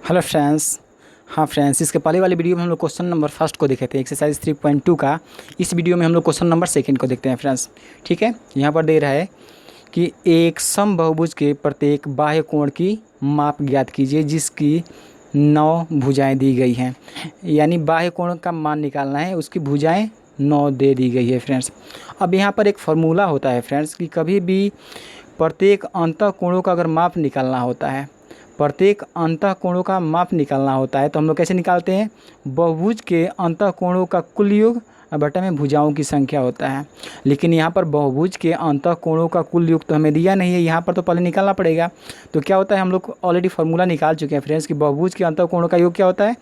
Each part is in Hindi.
Hello friends. हाँ फ्रेंड्स, इसके पहले वाली वीडियो में हम लोग क्वेश्चन नंबर फर्स्ट को देखे थे, एक्सरसाइज 3.2 का। इस वीडियो में हम लोग क्वेश्चन नंबर सेकंड को देखते हैं फ्रेंड्स। ठीक है, यहाँ पर दे रहा है कि एक समबाहुभुज के प्रत्येक बाह्य कोण की माप ज्ञात कीजिए जिसकी 9 भुजाएं दी गई हैं। यानी बाह्य कोण का मान निकालना है, उसकी भुजाएं 9 दे दी गई है फ्रेंड्स। अब यहाँ पर एक फार्मूला होता है फ्रेंड्स कि कभी भी प्रत्येक अंतःकोणों का अगर माप निकालना होता है, प्रत्येक अंतःकोणों का माप निकालना होता है तो हम लोग कैसे निकालते हैं? बहुभुज के अंतःकोणों का कुल योग बटा में भुजाओं की संख्या होता है। लेकिन यहाँ पर बहुभुज के अंतःकोणों का कुल योग तो हमें दिया नहीं है, यहाँ पर तो पहले निकालना पड़ेगा। तो क्या होता है, हम लोग ऑलरेडी फार्मूला निकाल चुके हैं फ्रेंड्स कि बहुभुज के अंतःकोणों का योग क्या होता है?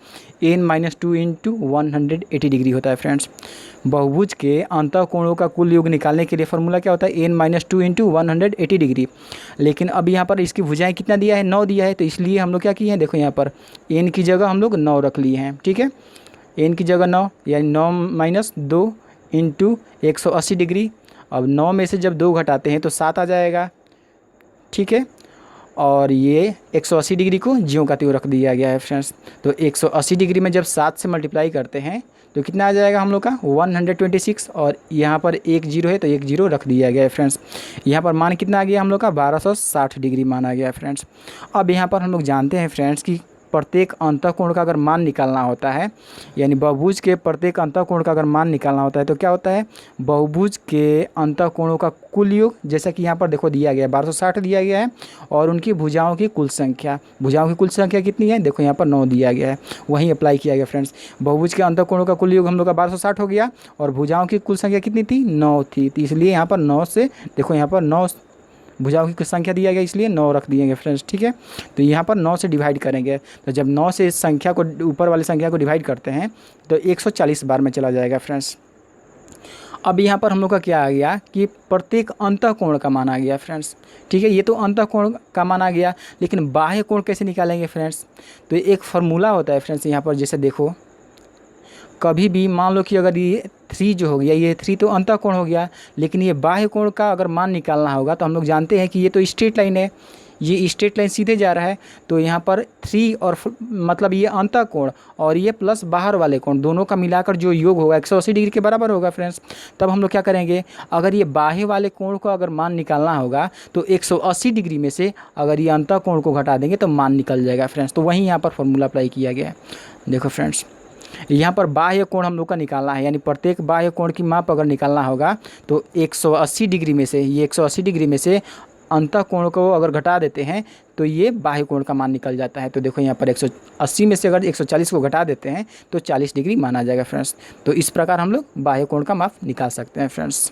n-2 इंटू 180 डिग्री होता है फ्रेंड्स। बहुभुज के अंतःकोणों का कुल योग निकालने के लिए फार्मूला क्या होता है? n-2 into 180 degree. लेकिन अब यहाँ पर इसकी भुजाएं कितना दिया है? 9 दिया है, तो इसलिए हम लोग क्या किए हैं, देखो यहाँ पर n की जगह हम लोग 9 रख लिए हैं। ठीक है, n की जगह 9 यानी 9 - 2 इंटू 180 डिग्री। अब 9 में से जब 2 घटाते हैं तो 7 आ जाएगा। ठीक है, और ये 180 डिग्री को ज्यों का त्यों रख दिया गया है फ्रेंड्स। तो 180 डिग्री में जब 7 से मल्टीप्लाई करते हैं तो कितना आ जाएगा हम लोग का? 126। और यहाँ पर एक जीरो है तो एक जीरो रख दिया गया है फ्रेंड्स। यहाँ पर मान कितना आ गया हम लोग का? 1260 डिग्री मान आ गया है फ्रेंड्स। अब यहाँ पर हम लोग जानते हैं फ्रेंड्स कि प्रत्येक अंतःकोण का अगर मान निकालना होता है, यानी बहुभुज के प्रत्येक अंतःकोण का अगर मान निकालना होता है तो क्या होता है? बहुभुज के अंतःकोणों का कुल योग, जैसा कि यहाँ पर देखो दिया गया है 1260 दिया गया है, और उनकी भुजाओं की कुल संख्या, भुजाओं की कुल संख्या कितनी है? देखो यहाँ पर 9 दिया गया है, वहीं अप्लाई किया गया फ्रेंड्स। बहुभुज के अंतःकोणों का कुल योग हम लोग का 1260 हो गया, और भुजाओं की कुल संख्या कितनी थी? 9 थी। तो इसलिए यहाँ पर 9 से, देखो यहाँ पर 9 भुजाओं की संख्या दिया गया, इसलिए 9 रख दिएंगे फ्रेंड्स। ठीक है, तो यहाँ पर 9 से डिवाइड करेंगे, तो जब 9 से इस संख्या को, ऊपर वाली संख्या को डिवाइड करते हैं तो 140 बार में चला जाएगा फ्रेंड्स। अब यहाँ पर हम लोग का क्या आ गया कि प्रत्येक अंतःकोण का मान आ गया फ्रेंड्स। ठीक है, ये तो अंतःकोण का मान आ गया, लेकिन बाह्य कोण कैसे निकालेंगे फ्रेंड्स? तो एक फार्मूला होता है फ्रेंड्स। यहाँ पर जैसे देखो, कभी भी मान लो कि अगर ये 3 जो हो गया, ये 3 तो अंतःकोण हो गया, लेकिन ये बाह्य कोण का अगर मान निकालना होगा तो हम लोग जानते हैं कि ये तो स्ट्रेट लाइन है, ये स्ट्रेट लाइन सीधे जा रहा है। तो यहाँ पर 3 और मतलब ये अंतःकोण और ये प्लस बाहर वाले कोण दोनों का मिलाकर जो योग होगा 180 डिग्री के बराबर होगा फ्रेंड्स। तब हम लोग क्या करेंगे, अगर ये बाह्य वाले कोण को अगर मान निकालना होगा तो 180 डिग्री में से अगर ये अंतःकोण को घटा देंगे तो मान निकल जाएगा फ्रेंड्स। तो वहीं यहाँ पर फॉर्मूला अप्लाई किया गया है। देखो फ्रेंड्स, यहाँ पर बाह्य कोण हम लोग का निकालना है, यानी प्रत्येक बाह्य कोण की माप अगर निकालना होगा तो 180 डिग्री में से, ये 180 डिग्री में से अंतःकोण को अगर घटा देते हैं तो ये बाह्य कोण का मान निकल जाता है। तो देखो यहाँ पर 180 में से अगर 140 को घटा देते हैं तो 40 डिग्री माना जाएगा फ्रेंड्स। तो इस प्रकार हम लोग बाह्य कोण का माप निकाल सकते हैं फ्रेंड्स।